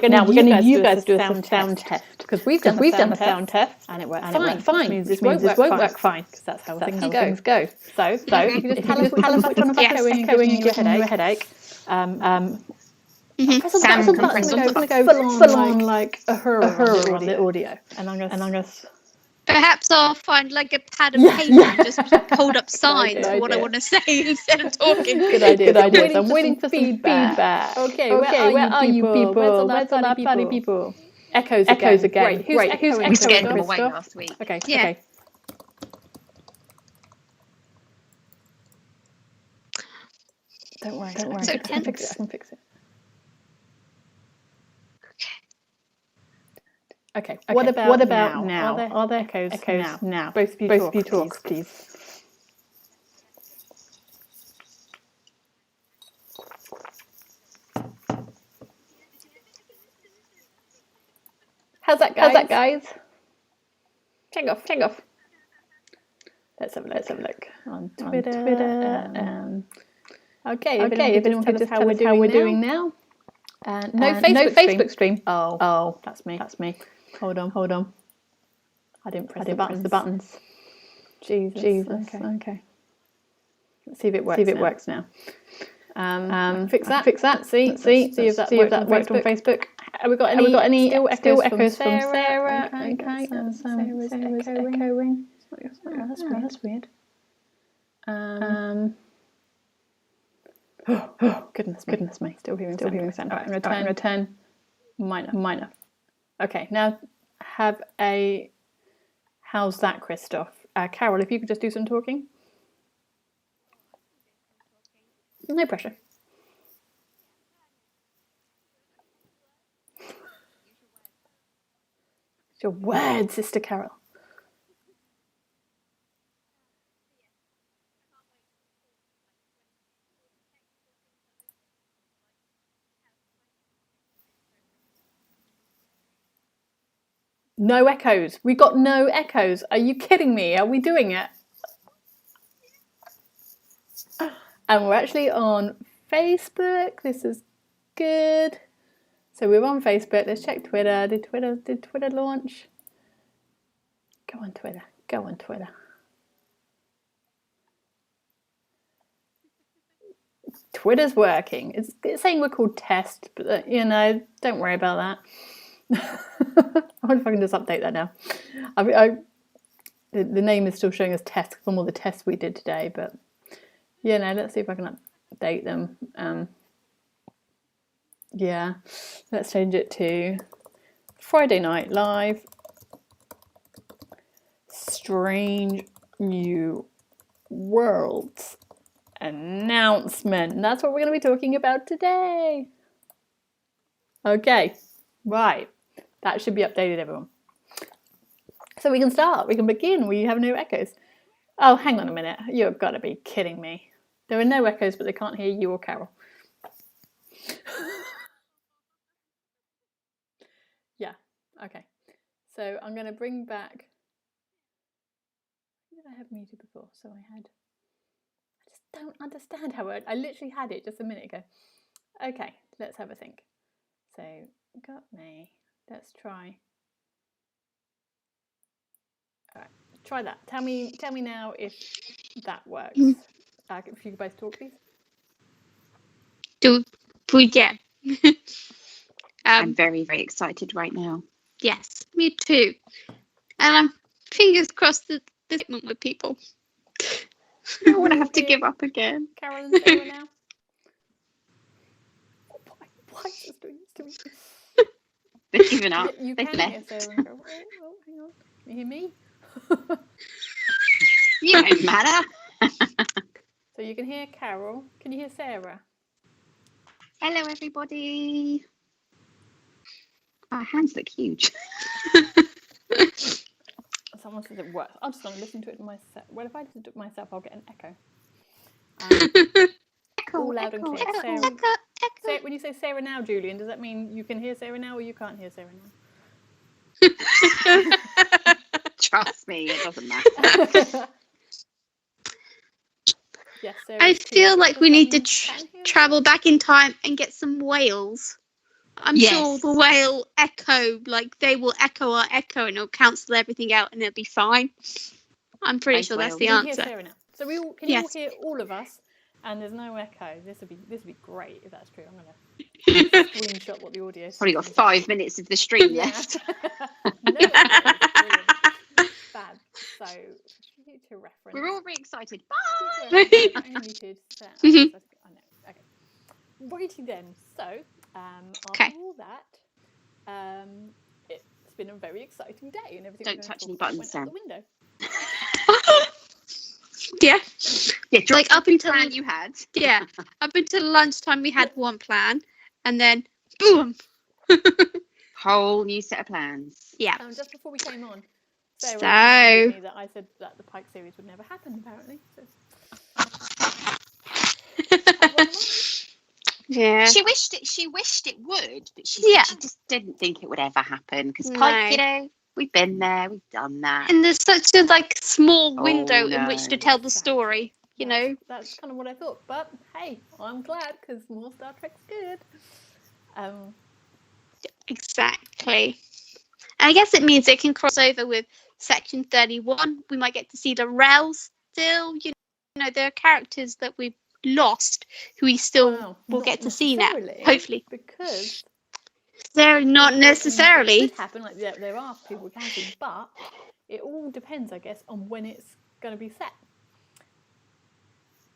Now we're going to you guys do a sound test because we've done a sound test and it worked fine. This means this won't work fine because that's how things go. So if you just tell us which one of us echoing and giving you a headache. Sound compressor. I'm going to go full on like a hurl on the audio, and I'm going to. Perhaps I'll find like a pad of paper and just hold up signs for what I want to say instead of talking. Good idea. I'm waiting for feedback. Okay, where are you people? Where's all that bloody people? Echoes again. Great. Who's we scared them away last week. Okay. Don't worry. So I can fix it. Okay. What about now? Are there echoes now? Both of you talk, please. How's that, guys? Check off. Let's have a look on Twitter. Okay. If anyone could just tell us how we're doing now. No Facebook stream. Oh, that's me. Hold on. I didn't press the buttons. Jesus. Okay. Let's see if it works now. Fix that. See if that worked on Facebook. Have we got any still echoes from Sarah? Okay. Sarah's echoing. Oh, that's weird. Oh, goodness me. Still hearing sound. All right, I'm going to turn minor. Okay, now how's that, Christoph? Carol, if you could just do some talking. No pressure. It's your word, Sister Carol. No echoes. We got no echoes. Are you kidding me? Are we doing it? And we're actually on Facebook. This is good. So we're on Facebook. Let's check Twitter. Did Twitter launch? Go on Twitter. Twitter's working. It's saying we're called Test, but don't worry about that. I wonder if I can just update that now. The name is still showing us Test from all the tests we did today, but let's see if I can update them. Let's change it to Friday Night Live. Strange New Worlds announcement. And that's what we're going to be talking about today. Okay, right. That should be updated, everyone. So we can start. We can begin. We have no echoes. Oh, hang on a minute. You've got to be kidding me. There are no echoes, but they can't hear you or Carol. Yeah. Okay. So I'm going to bring back. What did I have muted before? So I just don't understand how I literally had it just a minute ago. Okay. Let's have a think. So got me. Let's try. All right, try that. Tell me now if that works. If you could both talk, please. Yeah. I'm very, very excited right now. Yes, me too. And I'm fingers crossed that this segment with people. I don't want to have to give up again. Carol and Sarah now. Why is this doing this to me? They've given up. You They've can left. hear Sarah and go, oh, hang on. You hear me? You don't matter. So you can hear Carol. Can you hear Sarah? Hello, everybody. Our hands look huge. Someone says it works. I'm just going to listen to it myself. Well, if I listen to it myself, I'll get an echo. All loud and clear. Sarah. So when you say Sarah now, Julian, does that mean you can hear Sarah now or you can't hear Sarah now? Trust me, it doesn't matter. I feel like we need to travel back in time and get some whales. I'm sure the whale echo, like they will echo our echo and it'll cancel everything out and it'll be fine. I'm pretty sure that's the answer. So you all hear all of us, and there's no echo. This would be great if that's true. I'm gonna screenshot what the audio. Probably got 5 minutes of the stream left. No echo. Brilliant. Fab. So future reference. We're all really excited. Bye. Muted. I know. Okay. Righty then. So after all that, it's been a very exciting day, and everything. Don't touch any buttons, Sam. Out the window. Yeah, like up until plan you had. Yeah, up until lunchtime we had one plan, and then boom, whole new set of plans. Yeah. Just before we came on, Sarah reminded me that I said that the Pike series would never happen. Apparently. Yeah. She wished it would, but she just didn't think it would ever happen because Pike, you know, we've been there, we've done that, and there's such a small window in which to tell the story. You know, that's kind of what I thought. But hey, I'm glad because more Star Trek's good. Exactly. And I guess it means it can cross over with Section 31. We might get to see the Rels still. You know, there are characters that we've lost who we still will get to see now. Hopefully, because they're not necessarily. It could happen. Like there are people counting, but it all depends, I guess, on when it's going to be set.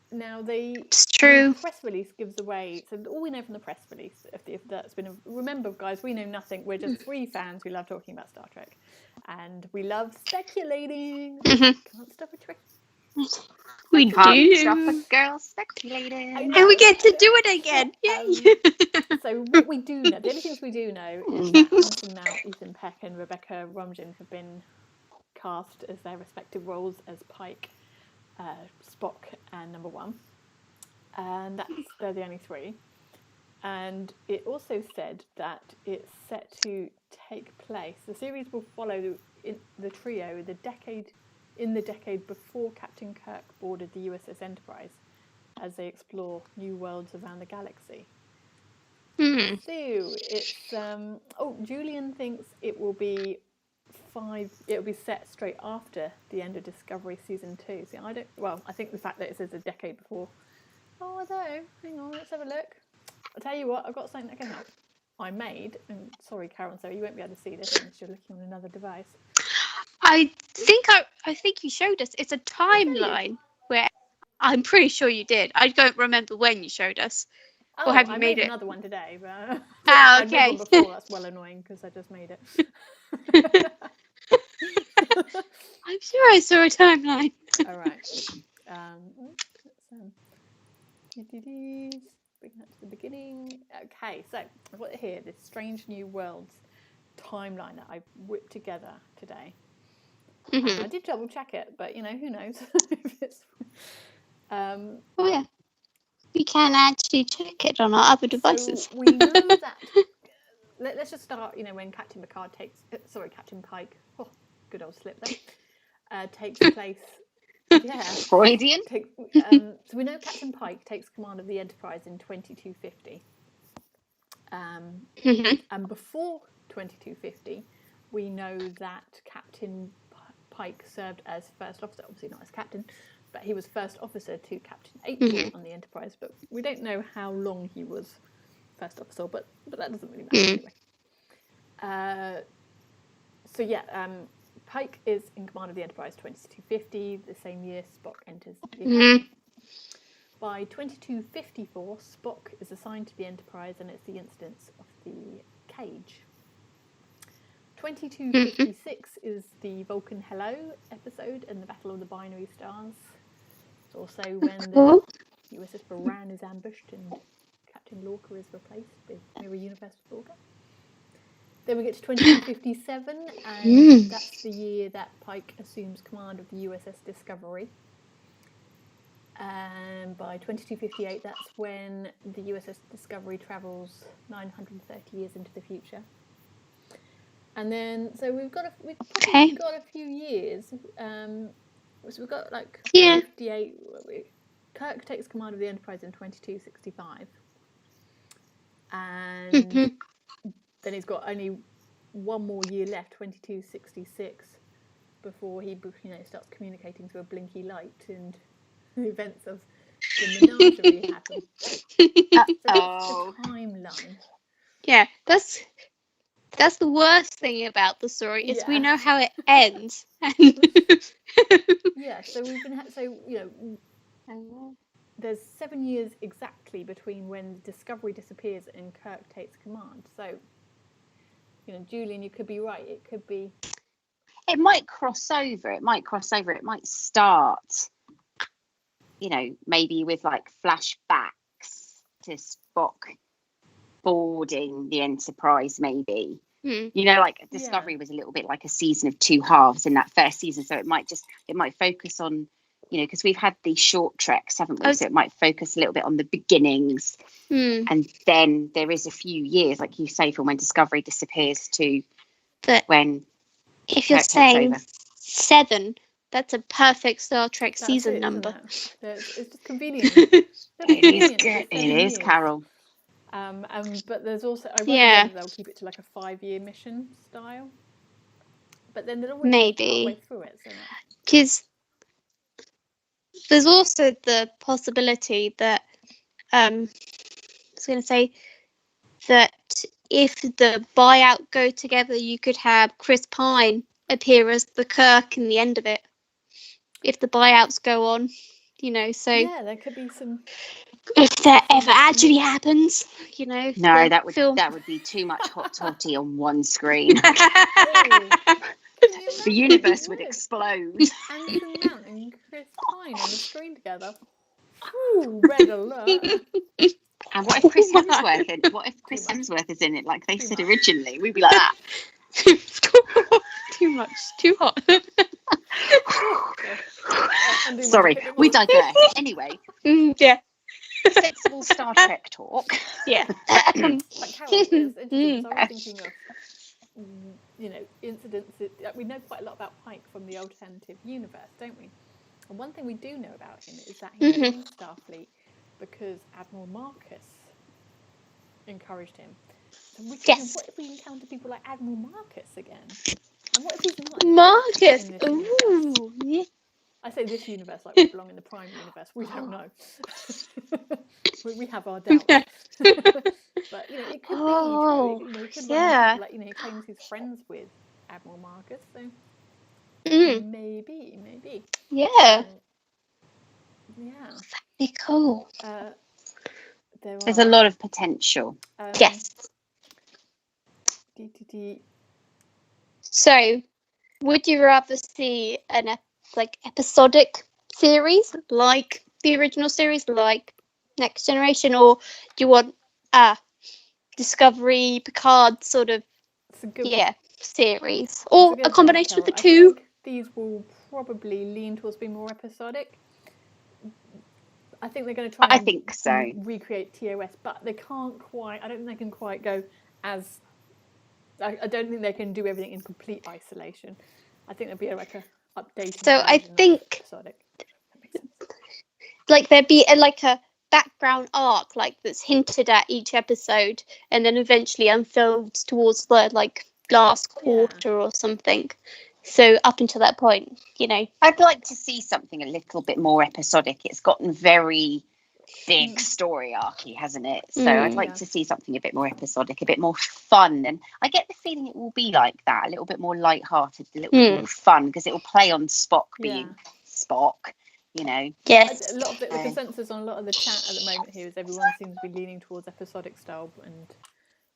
Now the press release gives away. So all we know from the press release, if that's been remember, guys, we know nothing. We're just 3 fans who love talking about Star Trek, and we love speculating. Can't stop a trick. We can't stop a girl speculating, and we get to do it again. Yay! So what we do know, the only things we do know is that Anson Mount, Ethan Peck, and Rebecca Romijn have been cast as their respective roles as Pike, Spock, and Number 1, and they're the only 3. And it also said that it's set to take place. The series will follow the trio in the decade before Captain Kirk boarded the USS Enterprise, as they explore new worlds around the galaxy. So it's Julian thinks it will be set straight after the end of Discovery season 2. See, I think the fact that it says a decade before. Oh, I don't know. Hang on, let's have a look. I'll tell you what, I've got something that can help. I made, and sorry, Karen, so you won't be able to see this unless you're looking on another device. I think you showed us. It's a timeline where I'm pretty sure you did. I don't remember when you showed us. Oh, or have you I made it? Another one today, but okay. I made one before. That's well annoying because I just made it. I'm sure I saw a timeline. All right. Bring that to the beginning. Okay, so I've got here this Strange New Worlds timeline that I whipped together today. I did double check it, but who knows if it's. Oh yeah, we can actually check it on our other devices. So we know that. Let's just start. When Captain Pike. Oh, good old slip there. Takes place. Yeah. Freudian. So we know Captain Pike takes command of the Enterprise in 2250. And before 2250, we know that Captain Pike served as first officer, obviously not as captain, but he was first officer to Captain April on the Enterprise. But we don't know how long he was first officer, but that doesn't really matter anyway. Pike is in command of the Enterprise 2250, the same year Spock enters the Academy. By 2254, Spock is assigned to the Enterprise, and it's the incidents of the cage. 2256 is the Vulcan Hello episode and the Battle of the Binary Stars. It's also when the USS Buran is ambushed and Captain Lorca is replaced with Mirror Universe Lorca. Then we get to 2257, and that's the year that Pike assumes command of the USS Discovery. And by 2258, that's when the USS Discovery travels 930 years into the future. And then, so we've got a few years. So we've got 58. Kirk takes command of the Enterprise in 2265, and then he's got only one more year left, 2266, before he starts communicating to a blinky light, and the events of the menagerie happen. So the timeline. Yeah, that's the worst thing about the story is we know how it ends. Yeah, so we've been there's 7 years exactly between when Discovery disappears and Kirk takes command. So, Julian, you could be right. It could be. It might cross over. It might start, maybe with like flashbacks to Spock boarding the Enterprise, maybe. Like Discovery was a little bit like a season of two halves in that first season. So it might focus on, because we've had these short treks, haven't we? So it might focus a little bit on the beginnings. And then there is a few years, like you say, from when Discovery disappears to when. If you're saying 7, that's a perfect Star Trek season number. It's just convenient. It is, Carol. But there's also, I wonder whether they'll keep it to like a 5-year mission style. But then they'll already halfway through it, so because there's also the possibility that I was going to say that if the buyout go together, you could have Chris Pine appear as the Kirk in the end of it. If the buyouts go on, so yeah, there could be some. If that ever actually happens, No, that would be too much hot toddy on one screen. The universe would explode. Anson Mount and Chris Pine on the screen together. Ooh, red alert. And what if Chris Hemsworth is in it, like they said originally? We'd be like that. Too much, too hot. Sorry, we digress. Anyway. Yeah. Sensible Star Trek talk. Yeah. But Carol, it's interesting. So I was thinking of, incidents. We know quite a lot about Pike from the alternative universe, don't we? And one thing we do know about him is that he joined Starfleet because Admiral Marcus encouraged him. So what if we encounter people like Admiral Marcus again? And what if he's not Marcus? Ooh, yeah. I say this universe like we belong in the Prime universe. We don't know. we have our doubts. But it could be. It could be he claims he's friends with Admiral Marcus, so maybe. Yeah. Yeah. That'd be cool. There's a lot of potential. Yes. So, would you rather see an episodic series like the original series, like Next Generation, or do you want a Discovery Picard sort of series, or a combination of the two? I think these will probably lean towards being more episodic. I think they're going to try and recreate TOS, but they can't quite. I don't think they can quite go as. I don't think they can do everything in complete isolation. I think there'll be like a updated. So I think episodic. That makes sense. Like there'd be a background arc that's hinted at each episode, and then eventually unfolds towards the last quarter or something. So up until that point, I'd like to see something a little bit more episodic. It's gotten very big story arcy, hasn't it? So I'd like to see something a bit more episodic, a bit more fun. And I get the feeling it will be like that, a little bit more lighthearted, a little bit more fun, because it will play on Spock being Spock, Yes. A lot of the consensus on a lot of the chat at the moment here is everyone seems to be leaning towards episodic style, and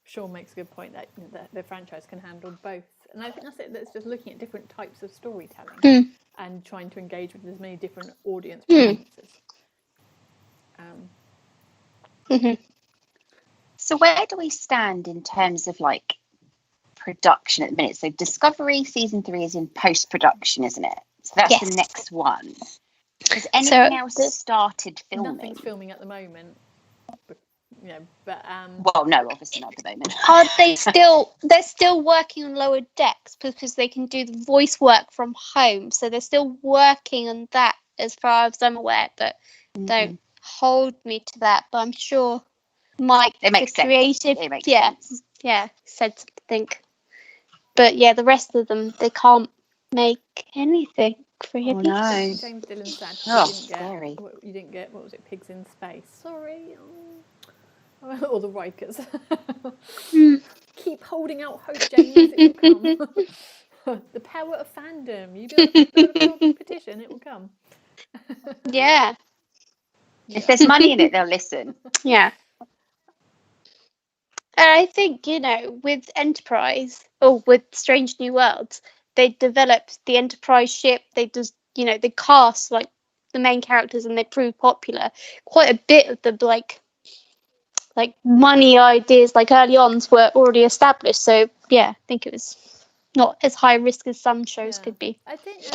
Sean makes a good point that the franchise can handle both. And I think that's it. That's just looking at different types of storytelling and trying to engage with as many different audience preferences. So where do we stand in terms of production at the minute? So Discovery season 3 is in post-production, isn't it? So that's the next one. Has anything else started filming? Nothing's filming at the moment. But well, no, obviously not at the moment. Are they still? They're still working on Lower Decks because they can do the voice work from home. So they're still working on that, as far as I'm aware. But don't hold me to that. But I'm sure Mike, it makes the creative, sense. said something. But yeah, the rest of them, they can't make anything really. Oh no. James Dillon said Scary. you didn't get, what was it, Pigs in Space? Sorry. Or the Rikers. Keep holding out hope, James, it will come. The power of fandom. You build a petition, it will come. Yeah. If there's money in it, they'll listen. Yeah. I think, with Enterprise, or with Strange New Worlds, they developed the Enterprise ship. They just, they cast like the main characters, and they proved popular. Quite a bit of the like money ideas, like early on, were already established. So yeah, I think it was not as high risk as some shows could be. I think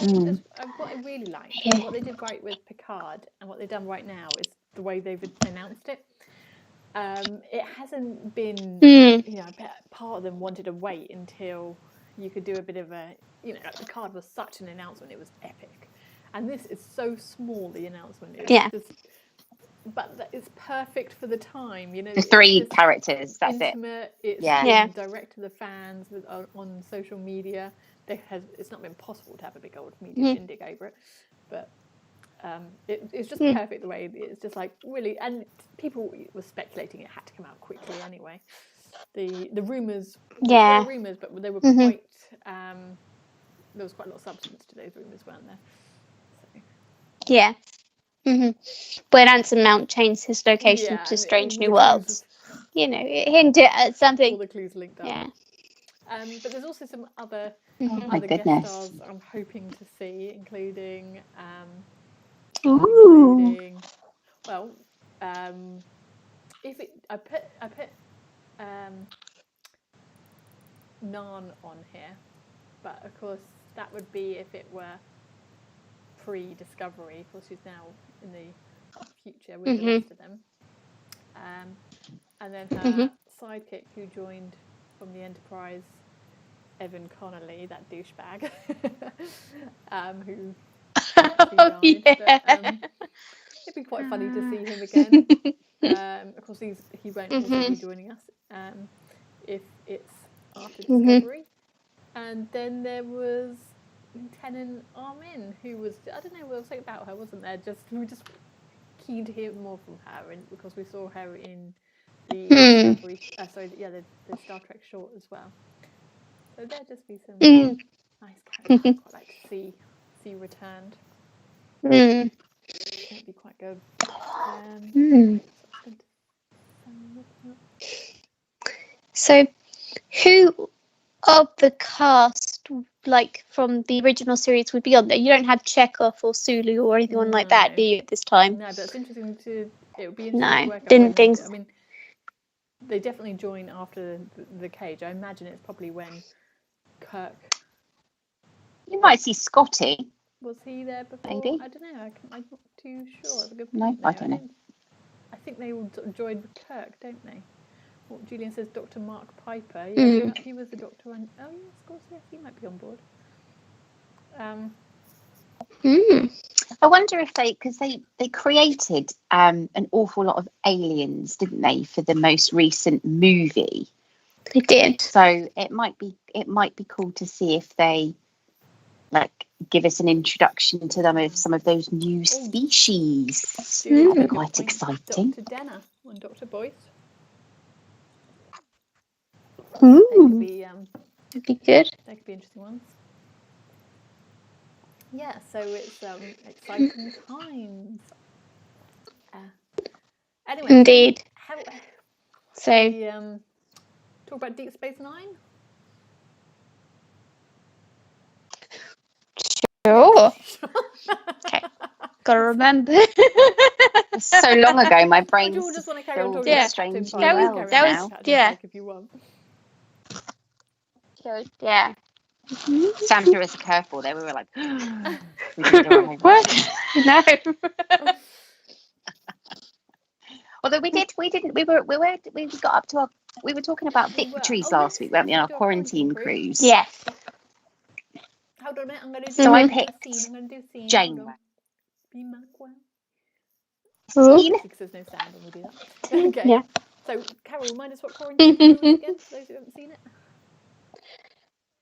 what I really like, what they did right with Picard, and what they've done right now is the way they've announced it. It hasn't been, part of them wanted to wait until you could do a bit of a, Picard was such an announcement, it was epic. And this is so small, the announcement. It's but it's perfect for the time, The 3 characters, that's intimate, it. It's direct to the fans on social media. It's not been possible to have a big old media shindig over it, but it's just perfect the way it's just like really, and people were speculating it had to come out quickly anyway. The rumours, rumours, but they were quite. There was quite a lot of substance to those rumours, weren't there? So. Yeah. When Anson Mount changed his location to Strange New Worlds, it hinted at something. All the clues linked up. Yeah. But there's also some other other guest stars I'm hoping to see, including. Well, if I put Nan on here, but of course that would be if it were pre-Discovery. Of course, she's now in the future with the rest of them. And then her sidekick, who joined from the Enterprise, Evan Connolly, that douchebag, who died. It'd be quite funny to see him again. Of course, he won't also be joining us if it's after Discovery. And then there was Lieutenant Armin, who was, I don't know, there was something about her, wasn't there? We were just keen to hear more from her, and because we saw her in the Discovery, the Star Trek short as well. So there'd just be some nice characters I'd quite like to see returned. It'd be quite good. So, who of the cast, like from the original series, would be on there? You don't have Chekhov or Sulu or anyone like that, do you, at this time? No, but it's interesting it would be interesting to work out. Didn't think. I mean, they definitely join after the Cage. I imagine it's probably when Kirk. You might see Scotty. Was he there before? Maybe. I don't know. I'm not too sure. That's a good point. No, I don't know. I think they all joined with Kirk, don't they? Well, Julian says Dr. Mark Piper. Yeah, he was the doctor. And yes, of course, yes, he might be on board. I wonder if because they created an awful lot of aliens, didn't they, for the most recent movie? They did. So it might be cool to see if they give us an introduction to them of some of those new species. That'd be quite exciting. Dr. Denner and Dr. Boyce. That'd be good. They could be interesting ones. Yeah, so it's exciting times. Anyway, indeed. So talk about Deep Space Nine. Sure. Okay. Gotta remember. So long ago, my brain's just want to carry on talking about Strange New Worlds now. If you want. Yeah. Sam threw us a curveball there. We were like, we did the wrong what? No. Although we got up to we were talking about victories last week, weren't we, on our quarantine cruise? Yes. Hold on a minute, I'm going to do so I picked Janeway. Be Macwell. Scene. Because there's no sound when we do that. Okay. Yeah. So, Carol, remind us what Quarantine Crew is again, for those who haven't seen it.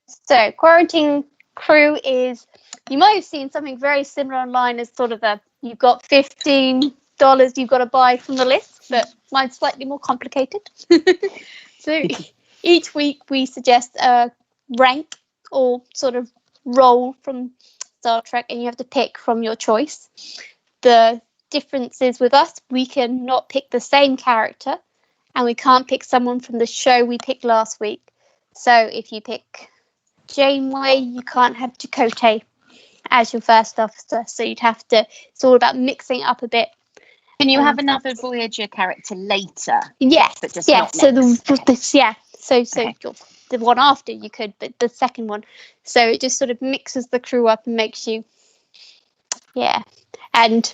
So, Quarantine Crew is, you might have seen something very similar online as sort of you've got $15 you've got to buy from the list, but mine's slightly more complicated. So, each week we suggest a rank or sort of role from Star Trek, and you have to pick from your choice. The difference is with us, we can not pick the same character, and we can't pick someone from the show we picked last week. So if you pick Janeway, you can't have Chakotay as your first officer. So you'd have to, it's all about mixing it up a bit. Can you have another Voyager character later? Yes, but just yes. not So next. So the one after you could, but the second one. So it just sort of mixes the crew up and makes you, And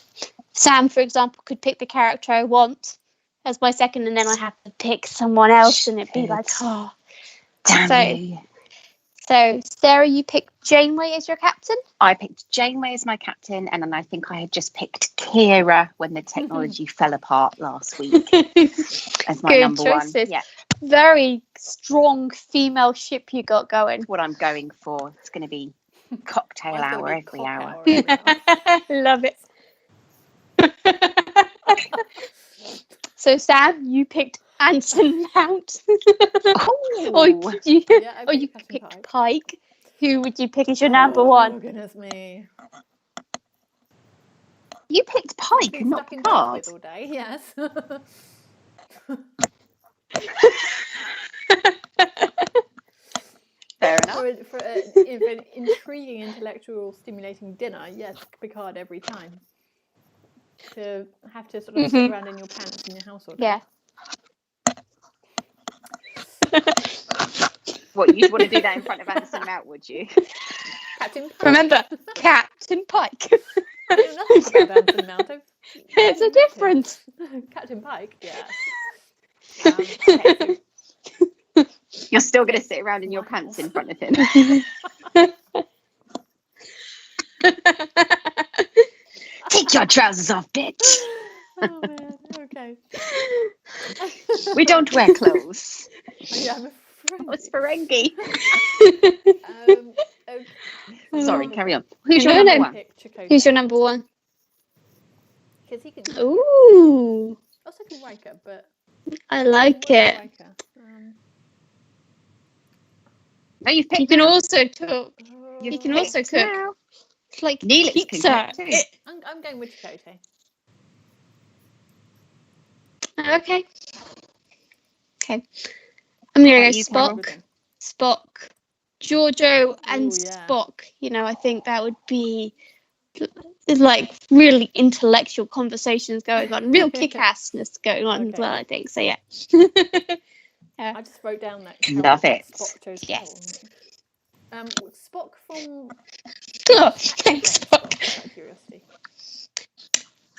Sam, for example, could pick the character I want as my second, and then I have to pick someone else, and it'd be like, oh, damn you. So, Sarah, you picked Janeway as your captain? I picked Janeway as my captain, and then I think I had just picked Kira when the technology fell apart last week as my number choices. One. Yeah. Very strong female ship you got going. What I'm going for. It's going to be cocktail hour every hour. Love it. So, Sam, you picked Anson Mount. or you picked Pike. Who would you pick as your number one? Oh, goodness me. You picked Pike and not Picard. All day, yes. Fair enough. For an intriguing, intellectual, stimulating dinner, yes, Picard every time. To have to sort of sit around in your pants in your house all day. Yeah. What, you'd want to do that in front of Anson Mount, would you? Captain Pike. Remember, Captain Pike. I know nothing about Anson Mount. It's a difference. Captain Pike, yes. Okay, so you're still going to sit around in your pants in front of him. Take your trousers off, bitch. Oh man, okay. We don't wear clothes. Yeah, I'm a Ferengi. Okay. Sorry, carry on. Who's your number one? Who's your number one? Because he can. Ooh. Also can Riker, but I like it. Riker. No, you've picked. You can also cook. You can also cook. Now. Like Neelix pizza. Can cook too. I'm going with Chakotay. Okay. I'm gonna go Spock. Spock, Giorgio, and yeah. Spock. You know, I think that would be like really intellectual conversations going on, real kick-assness going on as well. I think so. Yeah. I just wrote down that. Love it. Spock chose Yes. Spock from. Oh, thanks, Spock. Out of curiosity.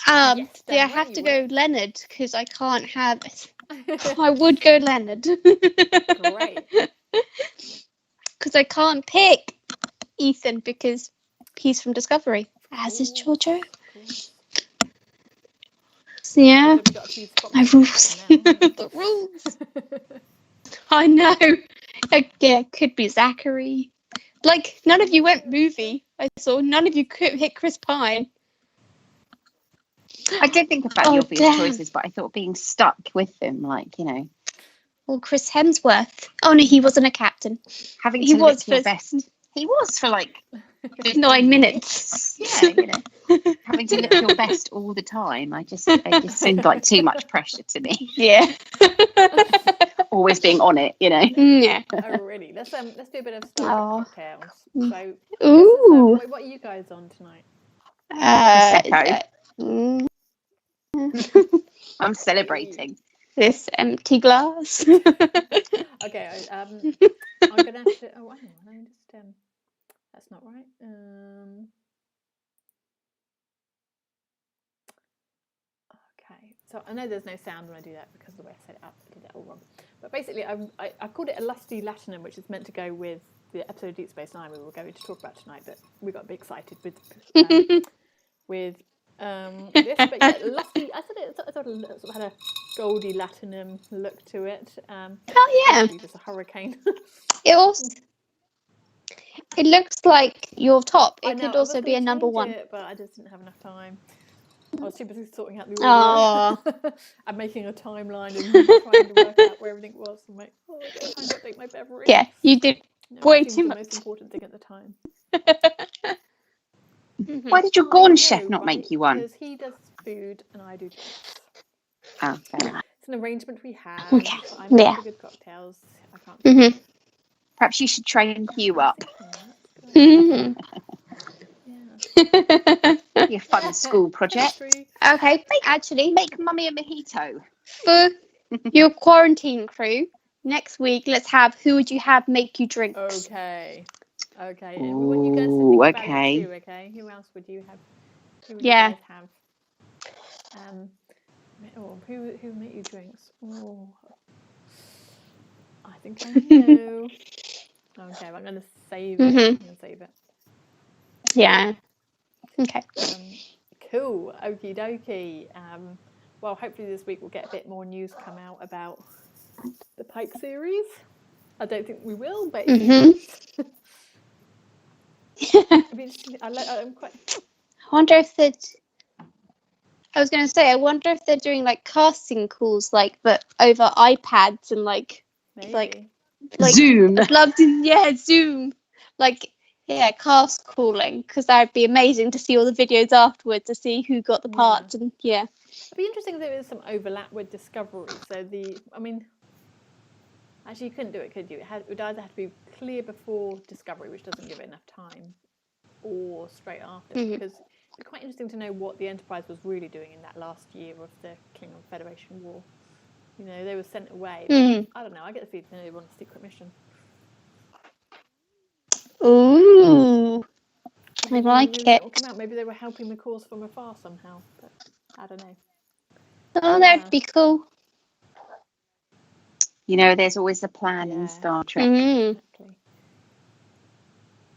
Yes, I have to go Leonard because I can't have. I would go Leonard. Great. Because I can't pick Ethan because he's from Discovery, as is Giorgio. So yeah, my rules. The rules. I know. Yeah, it could be Zachary. Like, none of you went movie. I saw none of you could hit Chris Pine. I did think about the obvious choices, but I thought being stuck with them, like, you know. Or Chris Hemsworth. Oh no, he wasn't a captain. Having to look your best. He was for like 9 minutes. Yeah, you know. Having to look your best all the time. It just seemed like too much pressure to me. Yeah. Always being on it, you know. Yeah. Oh really? Let's do a bit of Star Trek cocktails. So ooh. What are you guys on tonight? I'm celebrating. This empty glass. Okay, I'm gonna have to. Oh, hang on. Let me just. That's not right. Okay, so I know there's no sound when I do that because of the way I set it up. I did it all wrong. But basically, I called it a lusty Latinum, which is meant to go with the episode of Deep Space Nine we were going to talk about tonight. But we got a bit excited with This, but yeah, lusty. I thought it sort of had a goldy latinum look to it. Oh yeah, just a hurricane. It looks like your top. I It know, could I was also be gonna a number change 1. it, but I just didn't have enough time. I was too busy sorting out the order. Oh. I'm making a timeline and trying to work out where everything was. I'm like, oh, I don't have time to update my beverage. Yeah, you did way too the much. most important thing at the time. Why did your Gorn chef not make you one? Because he does food and I do drinks. Oh, fair enough. It's an arrangement we have. Okay. I make the good cocktails. I can't. Mm-hmm. Perhaps you should train Hugh up. Mm-hmm. Yeah. Your fun school project. Okay, actually, Make mummy a mojito. for your quarantine crew, next week, let's have who would you have make you drinks? Okay. And we Ooh, want you guys to think about okay. it too, okay? Who else would you have? Who would Yeah. you guys have? Who make you drinks? Oh, I think I know. Okay, I'm going to save it. Mm-hmm. I'm going to save it. Yeah. Okay. Cool. Okie dokie. Well, hopefully this week we'll get a bit more news come out about the Pike series. I don't think we will, but Mm-hmm. I'm quite. I wonder if I was going to say, I wonder if they're doing like casting calls, like, but over iPads and like Zoom. I'd love to, Zoom, like, cast calling, because that'd be amazing to see all the videos afterwards to see who got the parts and It'd be interesting if there is some overlap with Discovery. So actually you couldn't do it, could you? It would either have to be clear before Discovery, which doesn't give it enough time, or straight after, because it'd be quite interesting to know what the Enterprise was really doing in that last year of the Klingon Federation War. You know, they were sent away. I don't know. I get the feeling they were on a secret mission. Ooh, I like it. Come out. Maybe they were helping the cause from afar somehow, but I don't know. Oh, that'd be cool. You know, there's always a plan in Star Trek.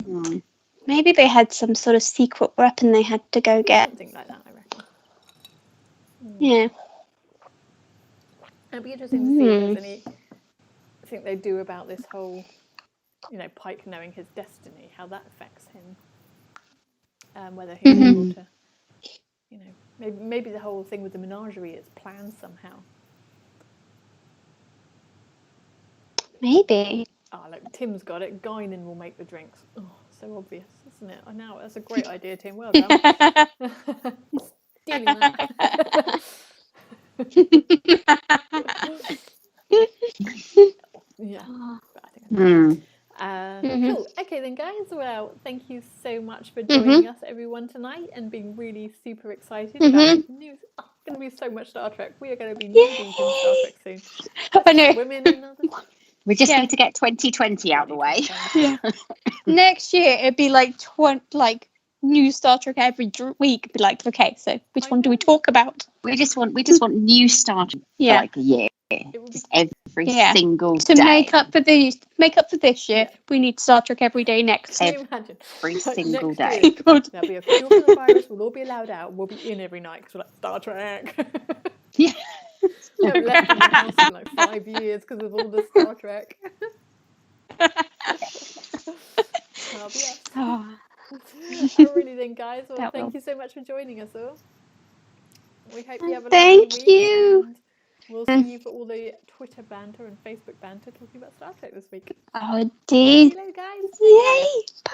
Exactly. Maybe they had some sort of secret weapon they had to go get. Something like that, I reckon. Yeah. It'd be interesting to see if there's anything they do about this whole, Pike knowing his destiny, how that affects him. Whether he's able to, maybe the whole thing with the menagerie is planned somehow. Maybe. Oh, look, Tim's got it. Guinan will make the drinks. Oh, so obvious, isn't it? I know, that's a great idea, Tim. Well done. Stealing that. Yeah. I think cool. Okay then, guys. Well, thank you so much for joining us, everyone, tonight, and being really super excited about news. Oh, going to be so much Star Trek. We are going to be needing Star Trek soon. I know. Women and other. We just need to get 2020 out of the way. Yeah. Next year it'd be like new Star Trek every week. Be like, okay, so which one do we talk about? We just want new Star Trek for like a year. Just every single day. To make up for this year, we need Star Trek every day next. Can you imagine? Every single next day. There'll be a fuel for the virus. We'll all be allowed out. We'll be in every night because we're like Star Trek. Yeah. I've left in the house in like 5 years because of all the Star Trek. Alrighty then, guys. Well, thank you so much for joining us all. We hope you have a lovely week. Thank you. And we'll see you for all the Twitter banter and Facebook banter talking about Star Trek this week. Oh, indeed. See you later, guys. Yay. Bye.